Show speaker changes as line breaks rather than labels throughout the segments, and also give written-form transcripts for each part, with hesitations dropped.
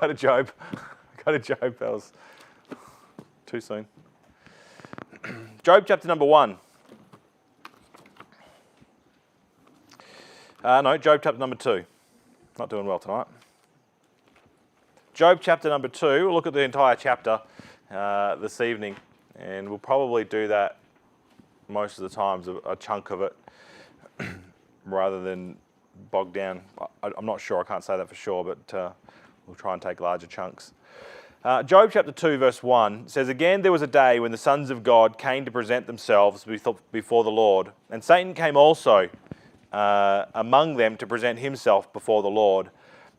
Go to Job. Go to Job. That was too soon. Job chapter number 1. No, Job chapter number 2. Not doing well tonight. Job chapter number 2. We'll look at the entire chapter this evening, and we'll probably do that most of the times, a chunk of it, rather than bogged down. I'm not sure, I can't say that for sure, but we'll try and take larger chunks. Job chapter 2 verse 1 says, "Again there was a day when the sons of God came to present themselves before the Lord, and Satan came also among them to present himself before the Lord.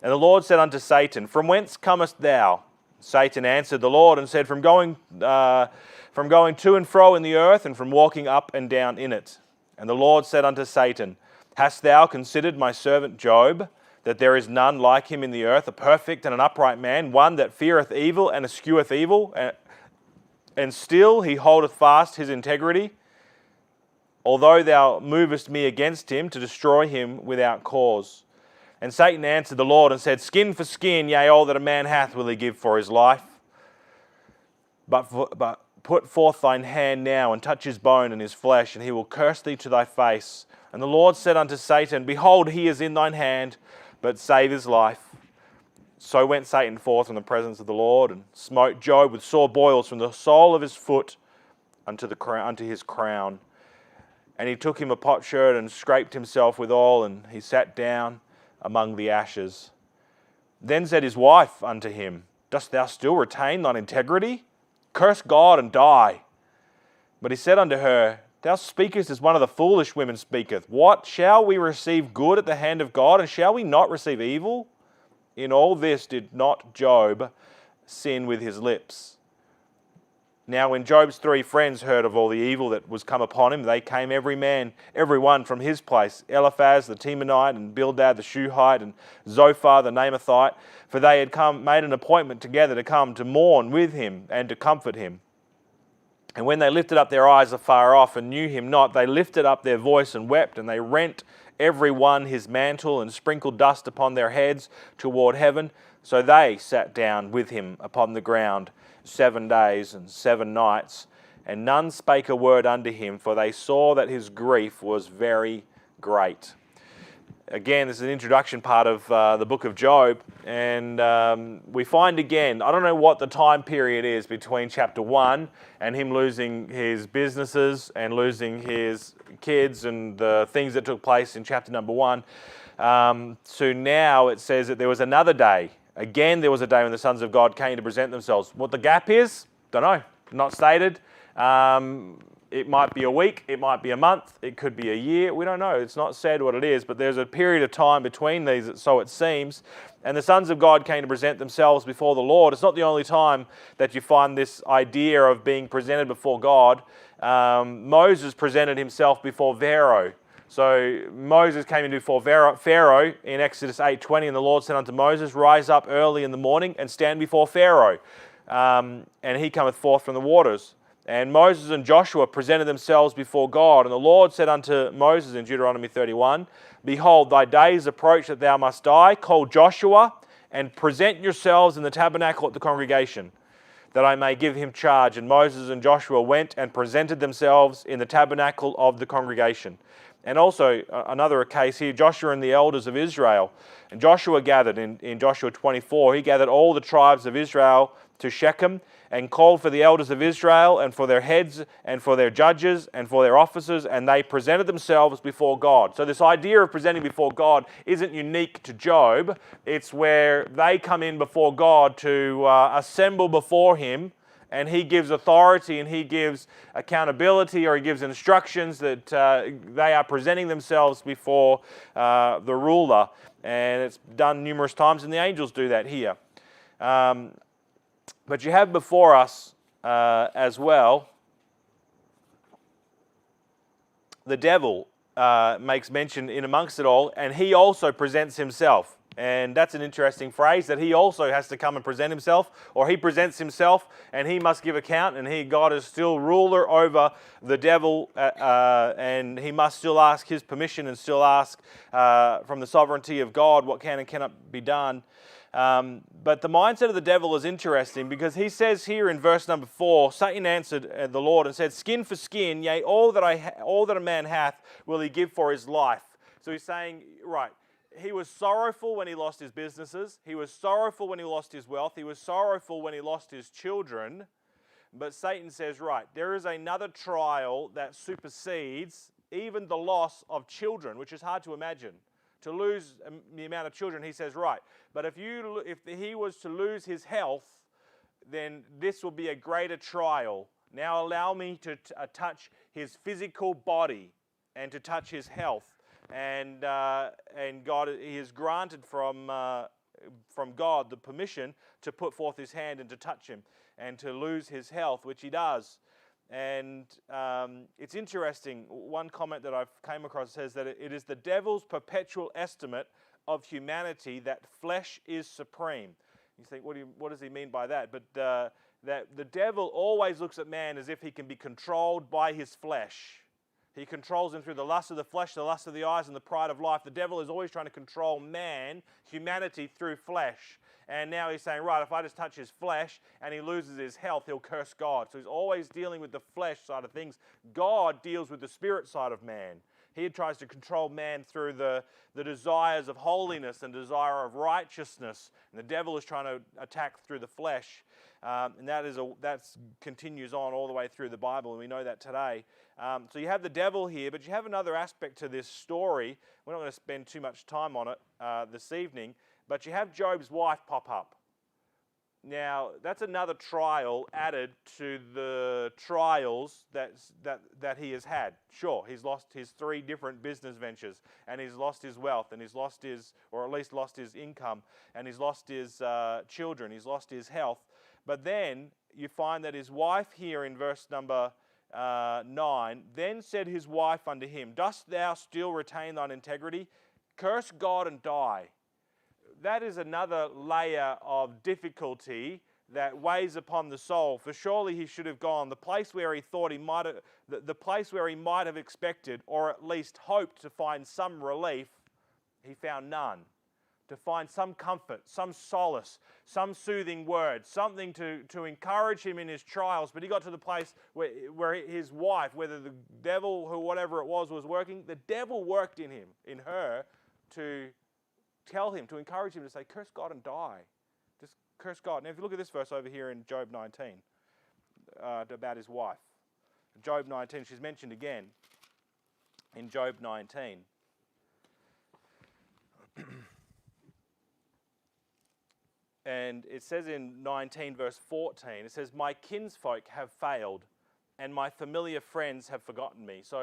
And the Lord said unto Satan, From whence comest thou? Satan answered the Lord and said, From going to and fro in the earth, and from walking up and down in it. And the Lord said unto Satan, Hast thou considered my servant Job, that there is none like him in the earth, a perfect and an upright man, one that feareth evil and escheweth evil, and still he holdeth fast his integrity? Although thou movest me against him to destroy him without cause. And Satan answered the Lord and said, Skin for skin, yea, all that a man hath will he give for his life. But put forth thine hand now, and touch his bone and his flesh, and he will curse thee to thy face. And the Lord said unto Satan, Behold, he is in thine hand, but save his life. So went Satan forth from the presence of the Lord, and smote Job with sore boils from the sole of his foot unto his crown. And he took him a potsherd and scraped himself withal, and he sat down among the ashes. Then said his wife unto him, Dost thou still retain thine integrity? Curse God and die. But he said unto her, Thou speakest as one of the foolish women speaketh. What? Shall we receive good at the hand of God, and shall we not receive evil? In all this did not Job sin with his lips. Now when Job's 3 friends heard of all the evil that was come upon him, they came every one from his place, Eliphaz the Temanite, and Bildad the Shuhite, and Zophar the Naamathite, for they had made an appointment together to come to mourn with him and to comfort him. And when they lifted up their eyes afar off and knew him not, they lifted up their voice and wept, and they rent every one his mantle and sprinkled dust upon their heads toward heaven. So they sat down with him upon the ground 7 days and 7 nights, and none spake a word unto him, for they saw that his grief was very great." Again, this is an introduction part of the book of Job, and we find again, I don't know what the time period is between chapter 1 and him losing his businesses and losing his kids and the things that took place in chapter number 1. So now it says that there was another day. Again, there was a day when the sons of God came to present themselves. What the gap is, don't know, not stated. It might be a week, it might be a month, it could be a year, we don't know. It's not said what it is, but there's a period of time between these, so it seems. And the sons of God came to present themselves before the Lord. It's not the only time that you find this idea of being presented before God. Moses presented himself before Pharaoh. So Moses came in before Pharaoh in Exodus 8:20, and the Lord said unto Moses, Rise up early in the morning and stand before Pharaoh, and he cometh forth from the waters. And Moses and Joshua presented themselves before God. And the Lord said unto Moses in Deuteronomy 31, Behold, thy days approach that thou must die. Call Joshua and present yourselves in the tabernacle at the congregation, that I may give him charge. And Moses and Joshua went and presented themselves in the tabernacle of the congregation. And also another case here, Joshua and the elders of Israel. And Joshua gathered in Joshua 24, he gathered all the tribes of Israel to Shechem, and called for the elders of Israel and for their heads and for their judges and for their officers, and they presented themselves before God. So this idea of presenting before God isn't unique to Job. It's where they come in before God to assemble before him, and he gives authority and he gives accountability, or he gives instructions that they are presenting themselves before the ruler. And it's done numerous times, and the angels do that here. But you have before us as well, the devil makes mention in amongst it all, and he also presents himself. And that's an interesting phrase, that he also has to come and present himself, or he presents himself and he must give account, and God is still ruler over the devil, and he must still ask his permission and still ask from the sovereignty of God what can and cannot be done. But the mindset of the devil is interesting because he says here in verse number 4, Satan answered the Lord and said, "Skin for skin, yea, all that a man hath will he give for his life." So he's saying, right, he was sorrowful when he lost his businesses. He was sorrowful when he lost his wealth. He was sorrowful when he lost his children. But Satan says, right, there is another trial that supersedes even the loss of children, which is hard to imagine. To lose the amount of children, he says, right, but if he was to lose his health, then this will be a greater trial. Now allow me to touch his physical body and to touch his health. And God, he is granted from God the permission to put forth his hand and to touch him and to lose his health, which he does. And it's interesting, one comment that I've came across says that it is the devil's perpetual estimate of humanity that flesh is supreme. You think, what does he mean by that? But that the devil always looks at man as if he can be controlled by his flesh. He controls him through the lust of the flesh, the lust of the eyes, and the pride of life. The devil is always trying to control man, humanity, through flesh. And now he's saying, right, if I just touch his flesh and he loses his health, he'll curse God. So he's always dealing with the flesh side of things. God deals with the spirit side of man. He tries to control man through the desires of holiness and desire of righteousness. And the devil is trying to attack through the flesh. And that continues on all the way through the Bible, and we know that today. So you have the devil here, but you have another aspect to this story. We're not going to spend too much time on it this evening, but you have Job's wife pop up. Now, that's another trial added to the trials that he has had. Sure, he's lost his 3 different business ventures, and he's lost his wealth, and he's lost or at least lost his income, and he's lost his children, he's lost his health. But then you find that his wife here in verse number 9, then said his wife unto him, "Dost thou still retain thine integrity? Curse God and die." That is another layer of difficulty that weighs upon the soul. For surely he should have gone the place where he thought he might have, the place where he might have expected, or at least hoped to find some relief. He found none. To find some comfort, some solace, some soothing word, something to encourage him in his trials. But he got to the place where his wife, whether the devil or whatever it was working, the devil worked in her, to tell him, to encourage him to say, curse God and die. Just curse God. Now if you look at this verse over here in Job 19, about his wife. Job 19, she's mentioned again in Job 19. And it says in 19 verse 14, it says, "My kinsfolk have failed, and my familiar friends have forgotten me." So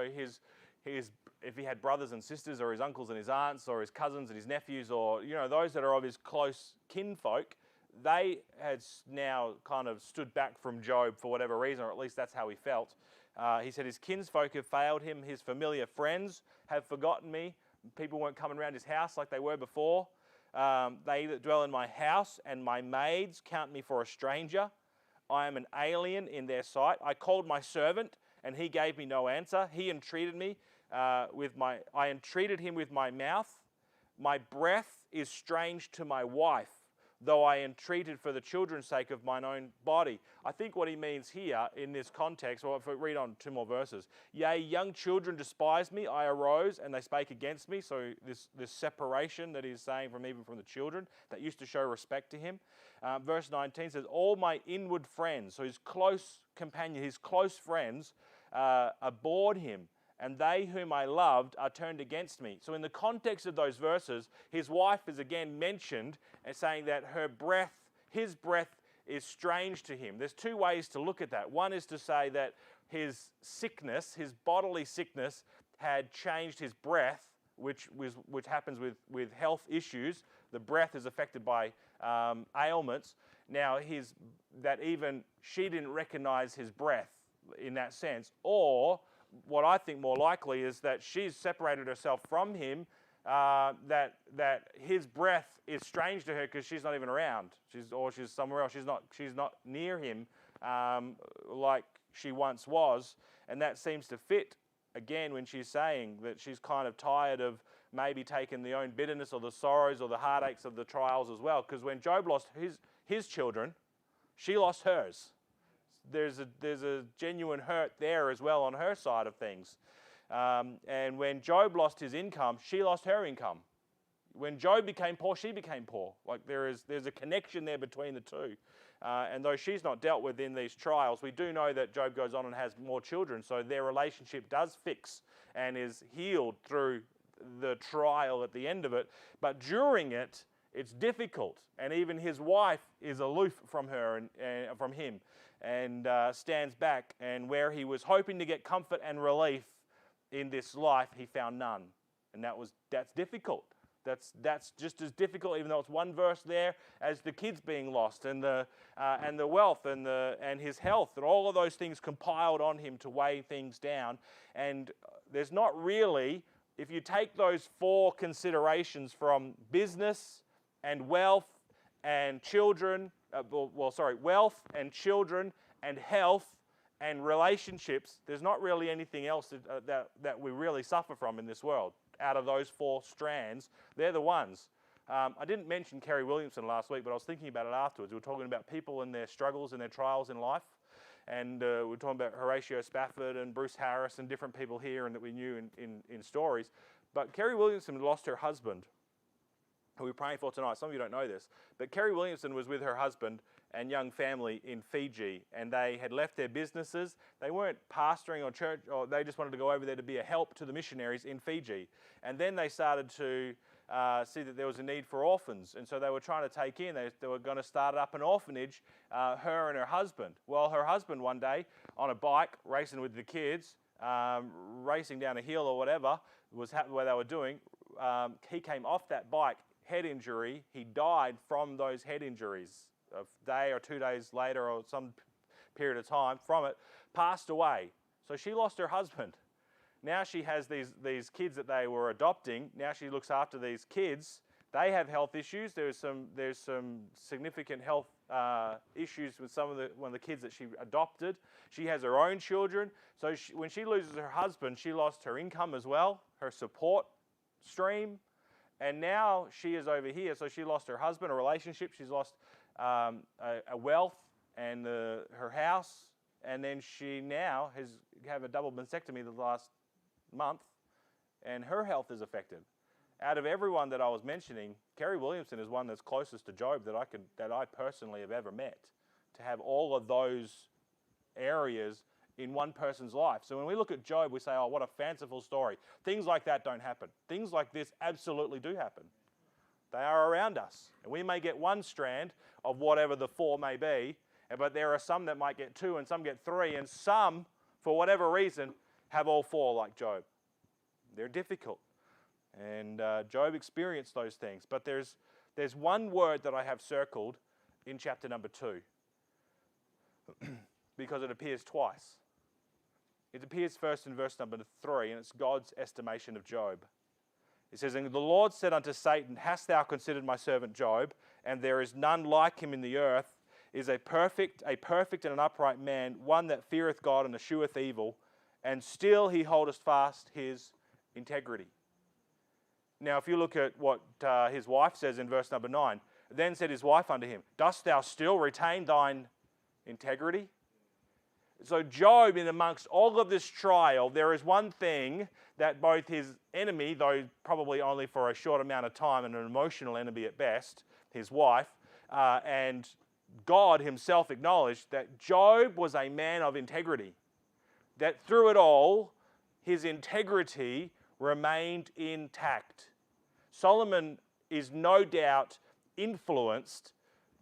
if he had brothers and sisters, or his uncles and his aunts, or his cousins and his nephews, or those that are of his close kinfolk, they had now kind of stood back from Job for whatever reason, or at least that's how he felt. He said his kinsfolk have failed him, his familiar friends have forgotten me. People weren't coming around his house like they were before. They that dwell in my house and my maids count me for a stranger. I am an alien in their sight. I called my servant, and he gave me no answer. He entreated me I entreated him with my mouth. My breath is strange to my wife, though I entreated for the children's sake of mine own body. I think what he means here in this context, or if we read on 2 more verses, "Yea, young children despised me. I arose, and they spake against me." So this separation that he's saying even from the children, that used to show respect to him. Verse 19 says, "All my inward friends," so his close companion, his close friends, abhorred him. "And they whom I loved are turned against me." So in the context of those verses, his wife is again mentioned as saying that his breath is strange to him. There's 2 ways to look at that. One is to say that his sickness, his bodily sickness, had changed his breath, which happens with health issues. The breath is affected by ailments. Now, that even she didn't recognize his breath in that sense, or what I think more likely is that she's separated herself from him, that his breath is strange to her because she's not even around. She's somewhere else. She's not near him like she once was. And that seems to fit, again, when she's saying that she's kind of tired of maybe taken the own bitterness or the sorrows or the heartaches of the trials as well. Because when Job lost his children, she lost hers. There's a genuine hurt there as well on her side of things. And when Job lost his income, she lost her income. When Job became poor, she became poor. Like there's a connection there between the two. And though she's not dealt with in these trials, we do know that Job goes on and has more children. So their relationship does fix and is healed through the trial at the end of it. But during it, it's difficult. And even his wife is aloof from her and from him and stands back. And where he was hoping to get comfort and relief in this life, he found none. And that's difficult. That's just as difficult, even though it's one verse there, as the kids being lost and the wealth and his health and all of those things compiled on him to weigh things down. And there's not really, if you take those four considerations from business and wealth and children, wealth and children and health and relationships, there's not really anything else that we really suffer from in this world. Out of those four strands, they're the ones. I didn't mention Kerry Williamson last week, but I was thinking about it afterwards. We were talking about people and their struggles and their trials in life. And we were talking about Horatio Spafford and Bruce Harris and different people here and that we knew in stories. But Kerry Williamson lost her husband, who we're praying for tonight. Some of you don't know this. But Kerry Williamson was with her husband and young family in Fiji, and they had left their businesses. They weren't pastoring or church, or they just wanted to go over there to be a help to the missionaries in Fiji. And then they started to see that there was a need for orphans, and so they were trying to take in, they were going to start up an orphanage, her and her husband. Well, her husband one day, on a bike, racing with the kids, racing down a hill or whatever was where they were doing, he came off that bike, head injury. He died from those head injuries. A day or 2 days later or some period of time from it, passed away. So she lost her husband. Now she has these kids that they were adopting. Now she looks after these kids. They have health issues. There's some significant health issues with one of the kids that she adopted. She has her own children. So when she loses her husband, she lost her income as well, her support stream. And now she is over here, so she lost her husband, a relationship. She's lost a wealth and her house. And then she now has had a double mastectomy the last month, and her health is affected. Out of everyone that I was mentioning, Kerry Williamson is one that's closest to Job that I personally have ever met. To have all of those areas in one person's life. So when we look at Job, we say, oh, what a fanciful story. Things like that don't happen. Things like this absolutely do happen. They are around us. And we may get one strand of whatever the four may be, but there are some that might get two and some get three, and some, for whatever reason, have all four like Job. They're difficult. And Job experienced those things. But there's one word that I have circled in chapter number 2 because it appears twice. It appears first in verse number 3, and it's God's estimation of Job. It says, "And the Lord said unto Satan, Hast thou considered my servant Job? And there is none like him in the earth, is a perfect and an upright man, one that feareth God and escheweth evil, and still he holdeth fast his integrity." Now, if you look at what his wife says in verse number 9, "Then said his wife unto him, Dost thou still retain thine integrity?" So Job, in amongst all of this trial, there is one thing that both his enemy, though probably only for a short amount of time and an emotional enemy at best, his wife, and God himself acknowledged that Job was a man of integrity. That through it all, his integrity remained intact. Solomon is no doubt influenced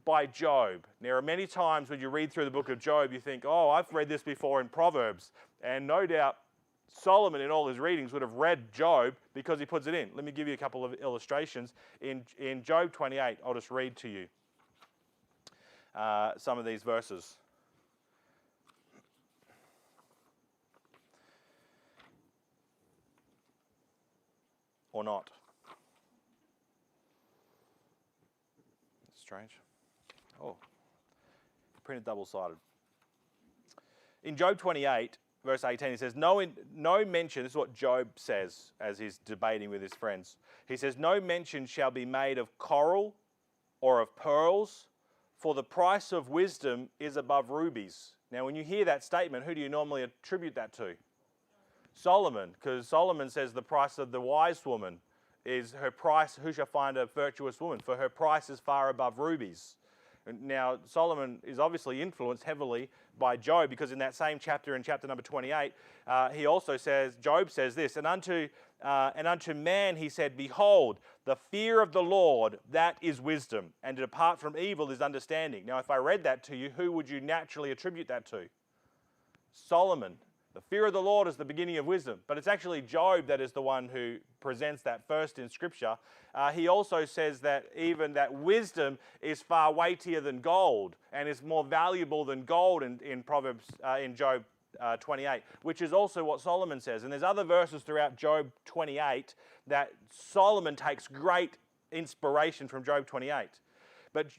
by Job. There are many times when you read through the book of Job, you think, oh, I've read this before in Proverbs. And no doubt Solomon in all his readings would have read Job because he puts it in. Let me give you a couple of illustrations. In Job 28, I'll just read to you some of these verses. Or not. Strange. Oh, printed double-sided. In Job 28, verse 18, he says, no mention, this is what Job says as he's debating with his friends. He says, no mention shall be made of coral or of pearls, for the price of wisdom is above rubies. Now, when you hear that statement, who do you normally attribute that to? Solomon, because Solomon says the price of the wise woman is her price, who shall find a virtuous woman? For her price is far above rubies. Now, Solomon is obviously influenced heavily by Job, because in that same chapter, in chapter number 28, he also says, Job says this, and unto man he said, behold, the fear of the Lord, that is wisdom, and to depart from evil is understanding. Now, if I read that to you, who would you naturally attribute that to? Solomon. The fear of the Lord is the beginning of wisdom. But it's actually Job that is the one who presents that first in Scripture. He also says that even that wisdom is far weightier than gold and is more valuable than gold in Proverbs, in Job 28, which is also what Solomon says. And there's other verses throughout Job 28 that Solomon takes great inspiration from Job 28. But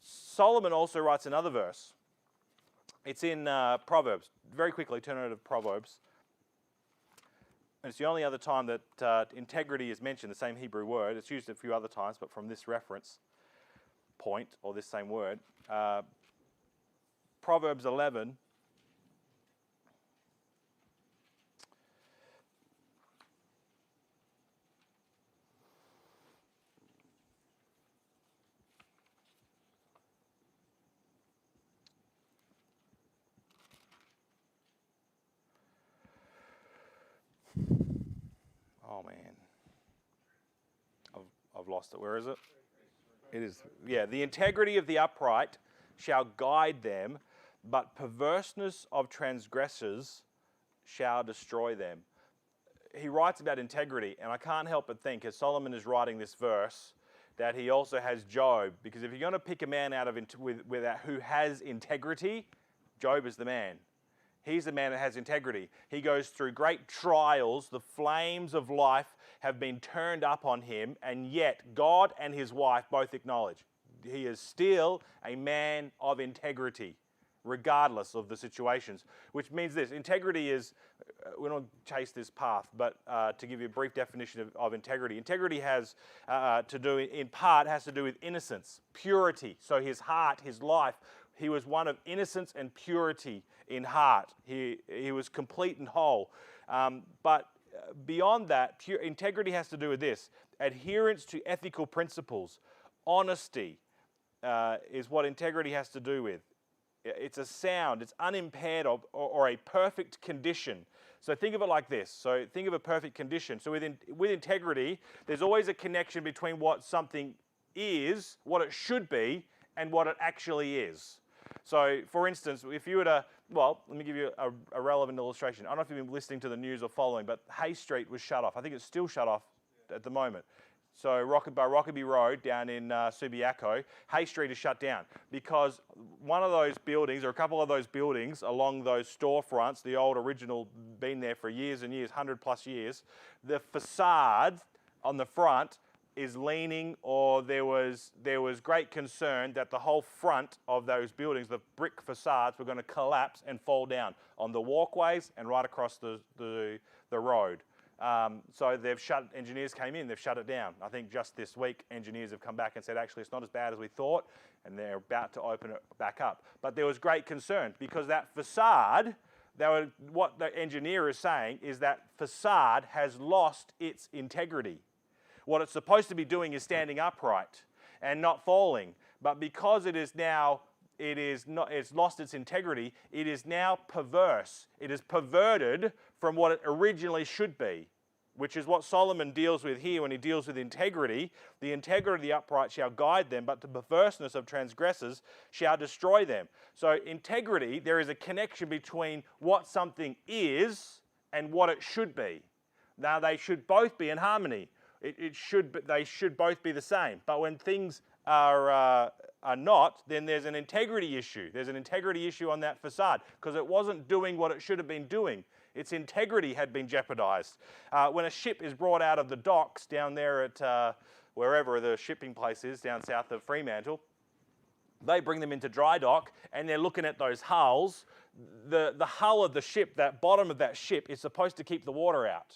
Solomon also writes another verse. It's in Proverbs. Very quickly, turn over to Proverbs. And it's the only other time that integrity is mentioned, the same Hebrew word. It's used a few other times, but from this reference point, or this same word. Proverbs 11. Oh man, I've lost it. Where is it? It is, yeah. The integrity of the upright shall guide them, but perverseness of transgressors shall destroy them. He writes about integrity, and I can't help but think, as Solomon is writing this verse, that he also has Job, because if you're going to pick a man out of who has integrity, Job is the man. He's the man that has integrity. He goes through great trials. The flames of life have been turned up on him, and yet God and his wife both acknowledge he is still a man of integrity, regardless of the situations. Which means this: integrity is, we don't chase this path, but to give you a brief definition of integrity, integrity has to do, in part, has to do with innocence, purity. So his heart, his life, he was one of innocence and purity in heart. He was complete and whole. But beyond that, integrity has to do with this: adherence to ethical principles. Honesty is what integrity has to do with. It's a sound, it's unimpaired or a perfect condition. So think of it like this. So think of a perfect condition. So with integrity, there's always a connection between what something is, what it should be, and what it actually is. So, for instance, if you were to, well, let me give you a relevant illustration. I don't know if you've been listening to the news or following, but Hay Street was shut off. I think it's still shut off at the moment. So, Rockaby Road down in Subiaco, Hay Street is shut down because one of those buildings, or a couple of those buildings along those storefronts, the old original, been there for years and years, 100+ years, the facade on the front is leaning, or there was great concern that the whole front of those buildings, the brick facades, were going to collapse and fall down on the walkways and right across the road. So engineers came in, they've shut it down. I think just this week, engineers have come back and said, actually, it's not as bad as we thought, and they're about to open it back up. But there was great concern because that facade, what the engineer is saying is that facade has lost its integrity. What it's supposed to be doing is standing upright and not falling. But because it's lost its integrity, it is now perverse. It is perverted from what it originally should be, which is what Solomon deals with here when he deals with integrity. The integrity of the upright shall guide them, but the perverseness of transgressors shall destroy them. So integrity, there is a connection between what something is and what it should be. Now they should both be in harmony. They should both be the same. But when things are not, then there's an integrity issue. There's an integrity issue on that facade because it wasn't doing what it should have been doing. Its integrity had been jeopardized. When a ship is brought out of the docks down there at wherever the shipping place is down south of Fremantle, They bring them into dry dock, and they're looking at those hulls. The hull of the ship, that bottom of that ship, is supposed to keep the water out,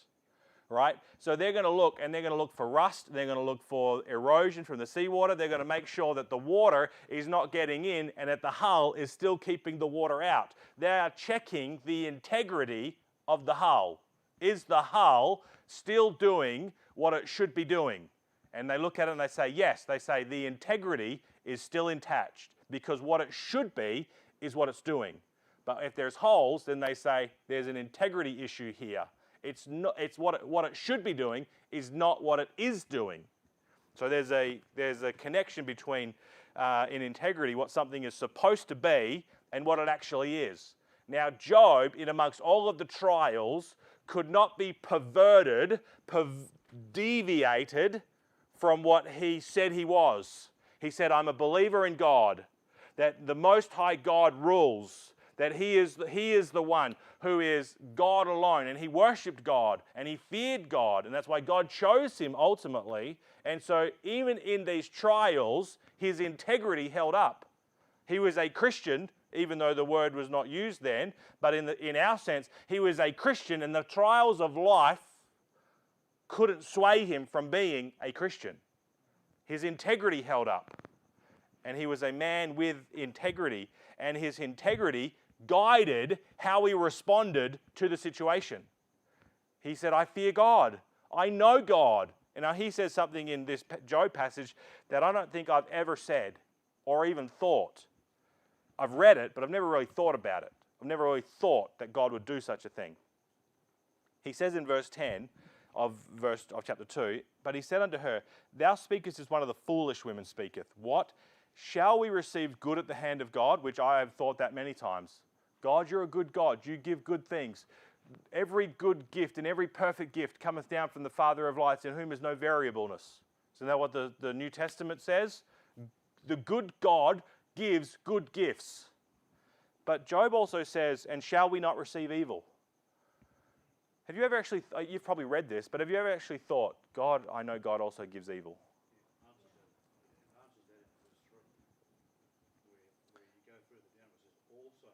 right? So they're going to look, and they're going to look for rust. They're going to look for erosion from the seawater. They're going to make sure that the water is not getting in and that the hull is still keeping the water out. They are checking the integrity of the hull. Is the hull still doing what it should be doing? And they look at it and they say, yes. They say the integrity is still intact because what it should be is what it's doing. But if there's holes, then they say there's an integrity issue here. It's what it should be doing is not what it is doing. So there's a connection between in integrity what something is supposed to be and what it actually is. Now Job, in amongst all of the trials, could not be perverted, deviated from what he said he was. He said, I'm a believer in God, that the Most High God rules, that he is the one who is God alone, and he worshipped God, and he feared God, and that's why God chose him ultimately. And so even in these trials, his integrity held up. He was a Christian, even though the word was not used then, but in our sense, he was a Christian, and the trials of life couldn't sway him from being a Christian. His integrity held up. And he was a man with integrity. And his integrity guided how he responded to the situation. He said, I fear God. I know God. And now he says something in this Job passage that I don't think I've ever said or even thought. I've read it, but I've never really thought about it. I've never really thought that God would do such a thing. He says in verse 10 of chapter 2, but he said unto her, Thou speakest as one of the foolish women speaketh. What? Shall we receive good at the hand of God? Which I have thought that many times. God, you're a good God. You give good things. Every good gift and every perfect gift cometh down from the Father of lights, in whom is no variableness. Isn't that what the New Testament says? The good God gives good gifts. But Job also says, and shall we not receive evil? Have you ever actually, you've probably read this, but have you ever actually thought, God, I know God also gives evil?
Answers that in verse 3, where you go further down, it says, also,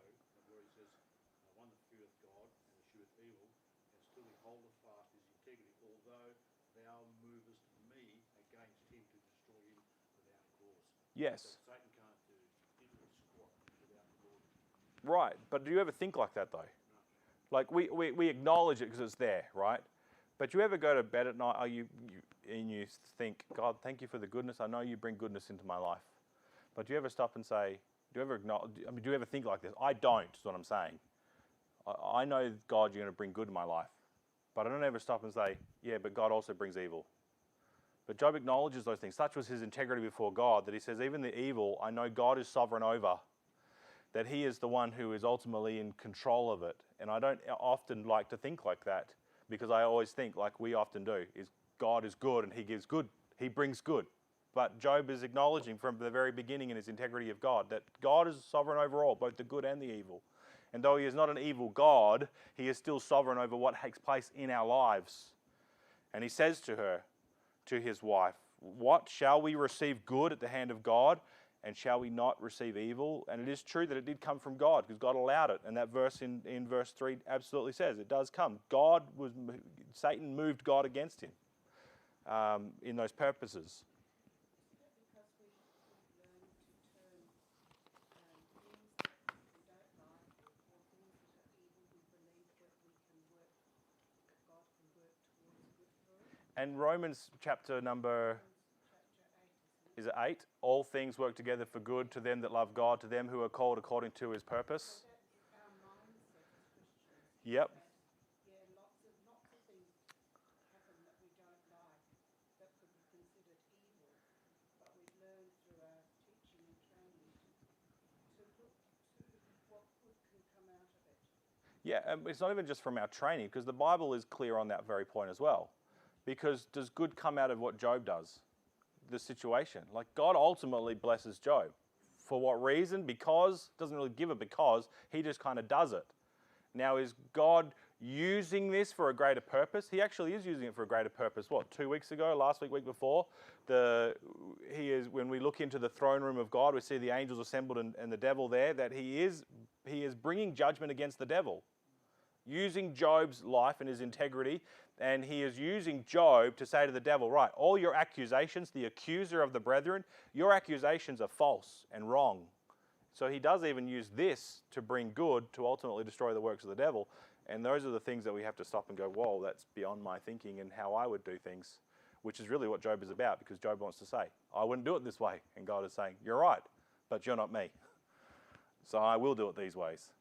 where he says, one that feareth God and escheweth evil, and still he holdeth fast his integrity, although thou movest me against him to destroy him without cause.
Yes.
So Satan can't do diddly squat without the Lord.
Right, but do you ever think like that though? Like we acknowledge it because it's there, right? But you ever go to bed at night and you think, God, thank you for the goodness. I know you bring goodness into my life. But do you ever stop and say, do you ever think like this? I don't, is what I'm saying. I know, God, you're going to bring good in my life. But I don't ever stop and say, yeah, but God also brings evil. But Job acknowledges those things. Such was his integrity before God that he says, even the evil, I know God is sovereign over. That he is the one who is ultimately in control of it. And I don't often like to think like that, because I always think, like we often do, is God is good and he gives good, he brings good. But Job is acknowledging from the very beginning in his integrity of God that God is sovereign over all, both the good and the evil. And though he is not an evil God, he is still sovereign over what takes place in our lives. And he says to her, to his wife, what, shall we receive good at the hand of God? And shall we not receive evil? And it is true that it did come from God, because God allowed it. And that verse in verse 3 absolutely says it does come. Satan moved God against him in those purposes.
Because we learn to turn things that we don't like or things that are evil, we believe that we can work, that God can work towards good for us.
And Romans chapter number...
Chapter 8,
Is it 8? All things work together for good to them that love God, to them who are called according to his purpose.
that is our mindset as Christians.
Yep.
That, lots of things happen that we don't like, that could be considered evil, but we've learned through our teaching and training to look to what good can come out of it.
Yeah, it's not even just from our training, because the Bible is clear on that very point as well. Because does good come out of what Job does? The situation. Like, God ultimately blesses Job. For what reason? Because, doesn't really give it because, he just kind of does it. Now, is God using this for a greater purpose. He actually is using it for a greater purpose. What, 2 weeks ago, last week, week before? When we look into the throne room of God, we see the angels assembled and the devil there, that he is bringing judgment against the devil, using Job's life and his integrity, and he is using Job to say to the devil, right, all your accusations, the accuser of the brethren, your accusations are false and wrong. So he does even use this to bring good, to ultimately destroy the works of the devil. And those are the things that we have to stop and go, whoa, that's beyond my thinking and how I would do things, which is really what Job is about, because Job wants to say, I wouldn't do it this way. And God is saying, you're right, but you're not me. So I will do it these ways.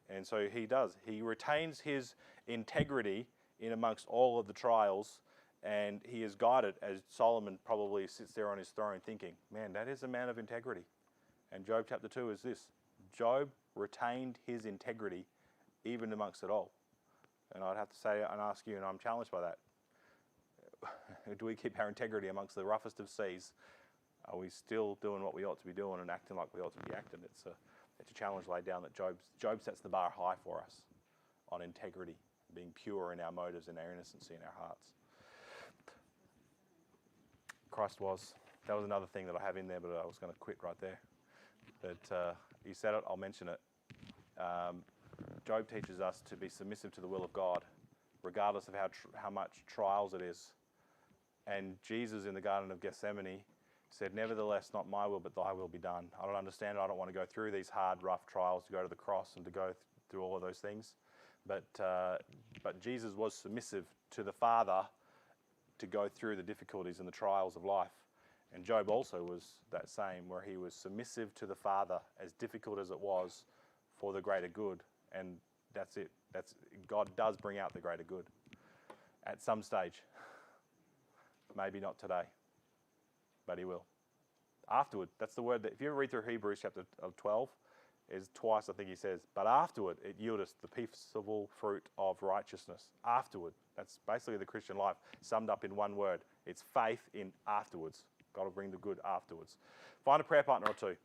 And so he does. He retains his integrity in amongst all of the trials, and he is guided, as Solomon probably sits there on his throne thinking, man, that is a man of integrity. And Job chapter 2 is this. Job retained his integrity even amongst it all. And I'd have to say and ask you, and I'm challenged by that, do we keep our integrity amongst the roughest of seas? Are we still doing what we ought to be doing and acting like we ought to be acting? It's a challenge laid down that Job sets the bar high for us on integrity, being pure in our motives and our innocency in our hearts. Christ was. That was another thing that I have in there, but I was going to quit right there. But you said it, I'll mention it. Job teaches us to be submissive to the will of God, regardless of how much trials it is. And Jesus in the Garden of Gethsemane said, nevertheless, not my will, but thy will be done. I don't understand it. I don't want to go through these hard, rough trials to go to the cross and to go through all of those things. But Jesus was submissive to the Father to go through the difficulties and the trials of life. And Job also was that same, where he was submissive to the Father, as difficult as it was, for the greater good. And that's it. God does bring out the greater good at some stage. Maybe not today, but he will. Afterward, that's the word that, if you ever read through Hebrews chapter 12, is twice I think he says, but afterward it yieldeth the peaceable fruit of righteousness. Afterward. That's basically the Christian life summed up in one word. It's faith in afterwards. God will bring the good afterwards. Find a prayer partner or two.